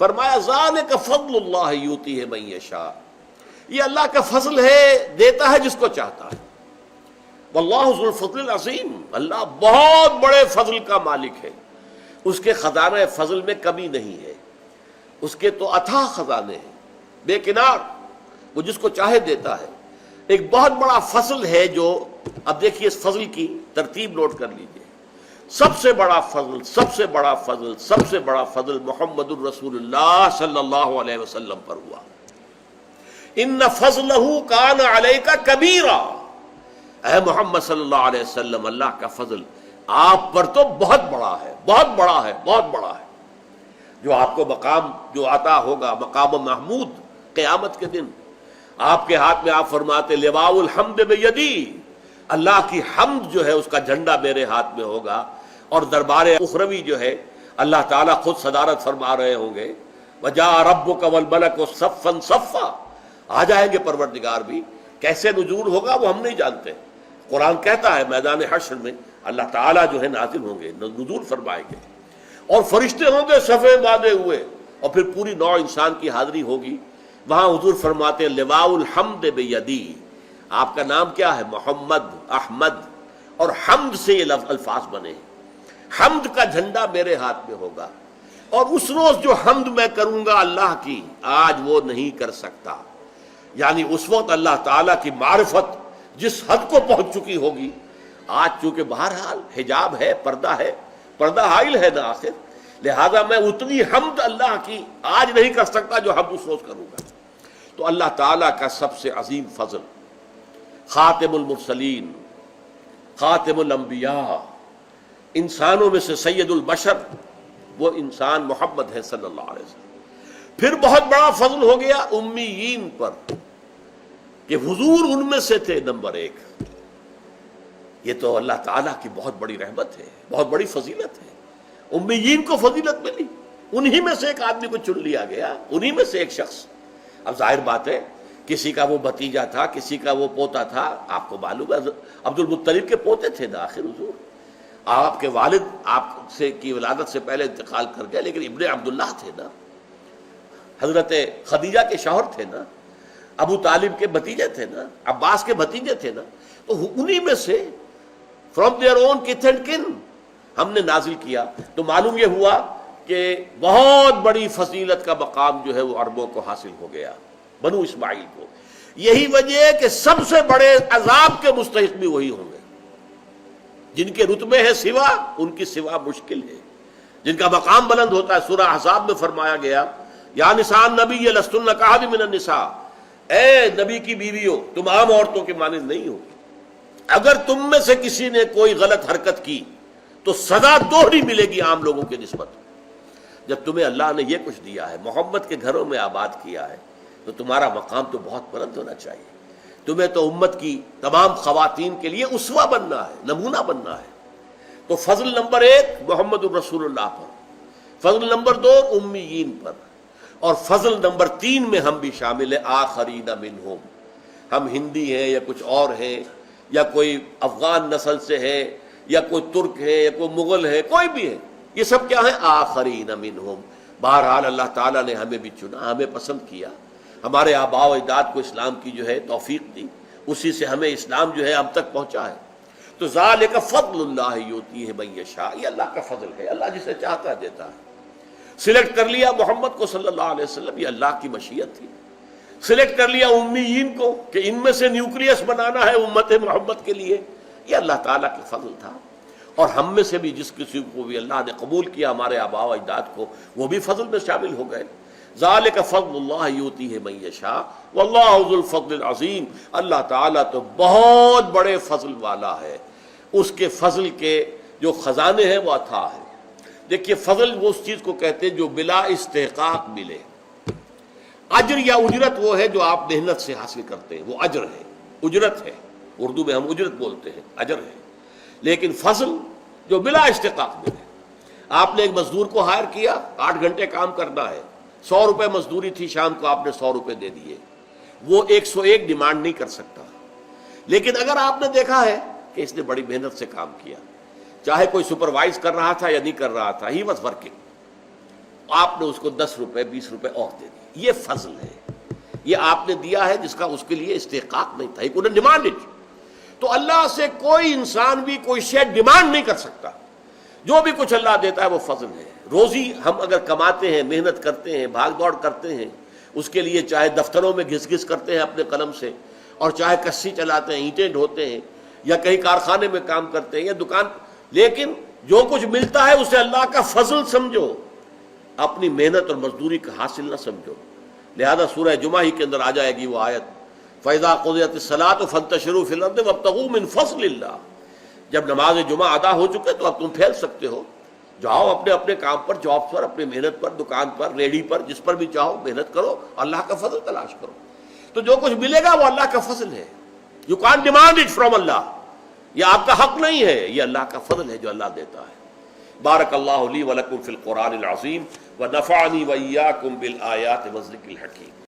فرمایا ذالک فضل اللہ یؤتیہ من یشاء، یہ اللہ کا فضل ہے، دیتا ہے جس کو چاہتا ہے۔ واللہ ذو الفضل العظیم، اللہ بہت بڑے فضل کا مالک ہے، اس کے خزانہ فضل میں کمی نہیں ہے، اس کے تو اتھاہ خزانے ہیں بے کنار، وہ جس کو چاہے دیتا ہے۔ ایک بہت بڑا فضل ہے جو، اب دیکھیے اس فضل کی ترتیب نوٹ کر لیجئے۔ سب سے بڑا فضل، سب سے بڑا فضل، سب سے بڑا فضل محمد الرسول اللہ صلی اللہ علیہ وسلم پر ہوا۔ ان فضلہ کان علیک کبیرا، اے محمد صلی اللہ علیہ وسلم، اللہ کا فضل آپ پر تو بہت بڑا ہے، بہت بڑا ہے، بہت بڑا ہے۔ جو آپ کو مقام جو عطا ہوگا، مقام محمود قیامت کے دن، آپ کے ہاتھ میں آپ فرماتے لواء الحمد بیدی، اللہ کی حمد جو ہے اس کا جھنڈا میرے ہاتھ میں ہوگا، اور دربار اخروی جو ہے اللہ تعالیٰ خود صدارت فرما رہے ہوں گے، وجاء ربک والملک صفا صفا، آ جائیں گے پروردگار بھی، کیسے نزول ہوگا وہ ہم نہیں جانتے۔ قرآن کہتا ہے میدان حشر میں اللہ تعالیٰ جو ہے نازل ہوں گے، نزول فرمائیں گے، اور فرشتے ہوں گے صفے باندھے ہوئے، اور پھر پوری نوع انسان کی حاضری ہوگی۔ وہاں حضور فرماتے ہیں لواء الحمد بیدی، آپ کا نام کیا ہے؟ محمد، احمد، اور حمد سے یہ الفاظ بنے ہیں، حمد کا جھنڈا میرے ہاتھ میں ہوگا، اور اس روز جو حمد میں کروں گا اللہ کی، آج وہ نہیں کر سکتا۔ یعنی اس وقت اللہ تعالیٰ کی معرفت جس حد کو پہنچ چکی ہوگی، آج چونکہ بہرحال حجاب ہے، پردہ حائل ہے نا آخر، لہذا میں اتنی حمد اللہ کی آج نہیں کر سکتا جو حمد اس روز کروں گا۔ تو اللہ تعالیٰ کا سب سے عظیم فضل، خاتم المرسلین، خاتم الانبیاء، انسانوں میں سے سید البشر، وہ انسان محمد ہے صلی اللہ علیہ وسلم۔ پھر بہت بڑا فضل ہو گیا امیین پر، کہ حضور ان میں سے تھے نمبر ایک۔ یہ تو اللہ تعالیٰ کی بہت بڑی رحمت ہے، بہت بڑی فضیلت ہے، امیین کو فضیلت ملی، انہی میں سے ایک آدمی کو چن لیا گیا، انہی میں سے ایک شخص۔ اب ظاہر بات ہے کسی کا وہ بھتیجا تھا، کسی کا وہ پوتا تھا، آپ کو معلوم ہے عبد المطلب کے پوتے تھے نا آخر حضور، آپ کے والد آپ سے کی ولادت سے پہلے انتقال کر گئے، لیکن ابن عبداللہ تھے نا، حضرت خدیجہ کے شوہر تھے نا، ابو طالب کے بھتیجے تھے نا، عباس کے بھتیجے تھے نا، تو انہی میں سے فرام دیئر اون کتھ اینڈ کن ہم نے نازل کیا۔ تو معلوم یہ ہوا کہ بہت بڑی فضیلت کا مقام جو ہے وہ عربوں کو حاصل ہو گیا، بنو اسماعیل کو۔ یہی وجہ ہے کہ سب سے بڑے عذاب کے مستحق بھی وہی ہوں گے، جن کے رتبے ہیں سوا، ان کی سوا مشکل ہے، جن کا مقام بلند ہوتا ہے۔ سورہ احزاب میں فرمایا گیا یا نساء النبی لستن کاحد من النساء، اے نبی کی بیویوں تم عام عورتوں کے مانند نہیں ہو، اگر تم میں سے کسی نے کوئی غلط حرکت کی تو سزا دوہری ملے گی عام لوگوں کی نسبت۔ جب تمہیں اللہ نے یہ کچھ دیا ہے، محمد کے گھروں میں آباد کیا ہے، تو تمہارا مقام تو بہت بلند ہونا چاہیے۔ تمہیں تو امت کی تمام خواتین کے لیے اسوہ بننا ہے، نمونہ بننا ہے۔ تو فضل نمبر ایک محمد الرسول اللہ پر، فضل نمبر دو امیین پر، اور فضل نمبر تین میں ہم بھی شامل ہیں، آخرین منہم، ہم ہندی ہیں یا کچھ اور ہیں، یا کوئی افغان نسل سے ہے، یا کوئی ترک ہے، یا کوئی مغل ہے، کوئی بھی ہے، یہ سب کیا ہے؟ آخرین منہم۔ بہرحال اللہ تعالیٰ نے ہمیں بھی چنا، ہمیں پسند کیا، ہمارے آباء و اجداد کو اسلام کی جو ہے توفیق دی، اسی سے ہمیں اسلام جو ہے اب تک پہنچا ہے۔ تو ذالک فضل اللہ یؤتیہ من یشاء، یہ اللہ کا فضل ہے، اللہ جسے چاہتا ہے دیتا ہے۔ سلیکٹ کر لیا محمد کو صلی اللہ علیہ وسلم، یہ اللہ کی مشیت تھی۔ سلیکٹ کر لیا امیین کو کہ ان میں سے نیوکلیس بنانا ہے امت محمد کے لیے، یہ اللہ تعالیٰ کا فضل تھا۔ اور ہم میں سے بھی جس کسی کو بھی اللہ نے قبول کیا، ہمارے آباء و اجداد کو، وہ بھی فضل میں شامل ہو گئے۔ ذالک فضل اللہ یؤتیہ من یشاء واللہ ذو الفضل العظیم، اللہ تعالیٰ تو بہت بڑے فضل والا ہے، اس کے فضل کے جو خزانے ہیں وہ اتھاہ ہیں۔ دیکھیے فضل وہ اس چیز کو کہتے ہیں جو بلا استحقاق ملے۔ اجر یا اجرت وہ ہے جو آپ محنت سے حاصل کرتے ہیں، وہ اجر ہے، اجرت ہے، اردو میں ہم اجرت بولتے ہیں، اجر ہے۔ لیکن فضل جو بلا استحقاق ملے، آپ نے ایک مزدور کو ہائر کیا، 8 گھنٹے کام کرنا ہے، 100 روپے مزدوری تھی، شام کو آپ نے 100 روپے دے دیے، وہ 101 ڈیمانڈ نہیں کر سکتا۔ لیکن اگر آپ نے دیکھا ہے کہ اس نے بڑی محنت سے کام کیا، چاہے کوئی سپروائز کر رہا تھا یا نہیں کر رہا تھا، ہی واز ورکنگ، آپ نے اس کو 10 روپے 20 روپے اور دے دیے. یہ فضل ہے, یہ آپ نے دیا ہے جس کا اس کے لیے استحقاق نہیں تھا. He couldn't demand it. تو اللہ سے کوئی انسان بھی کوئی شے ڈیمانڈ نہیں کر سکتا. جو بھی کچھ اللہ دیتا ہے وہ فضل ہے. روزی ہم اگر کماتے ہیں, محنت کرتے ہیں, بھاگ دوڑ کرتے ہیں, اس کے لیے چاہے دفتروں میں گھس گھس کرتے ہیں اپنے قلم سے, اور چاہے کسی چلاتے ہیں, اینٹیں ڈھوتے ہیں, یا کہیں کارخانے میں کام کرتے ہیں یا دکان, لیکن جو کچھ ملتا ہے اسے اللہ کا فضل سمجھو, اپنی محنت اور مزدوری کا حاصل نہ سمجھو. لہذا سورہ جمعہ ہی کے اندر آ جائے گی وہ آیت, فَإِذَا قُضِيَتِ الصَّلَاةُ فَانتَشِرُوا فِي الْأَرْضِ وَابْتَغُوا مِنْ فَضْلِ اللَّهِ. جب نماز جمعہ ادا ہو چکے تو اب تم پھیل سکتے ہو, جاؤ اپنے اپنے کام پر, جاب پر, اپنی محنت پر, دکان پر, ریڑھی پر, جس پر بھی چاہو محنت کرو, اللہ کا فضل تلاش کرو. تو جو کچھ ملے گا وہ اللہ کا فضل ہے. You can't demand it from Allah. یہ آپ کا حق نہیں ہے, یہ اللہ کا فضل ہے جو اللہ دیتا ہے. بارک اللہ لی ولکم فی القرآن العظیم ونفعنی وإیاکم بالآیات والذکر الحکیم.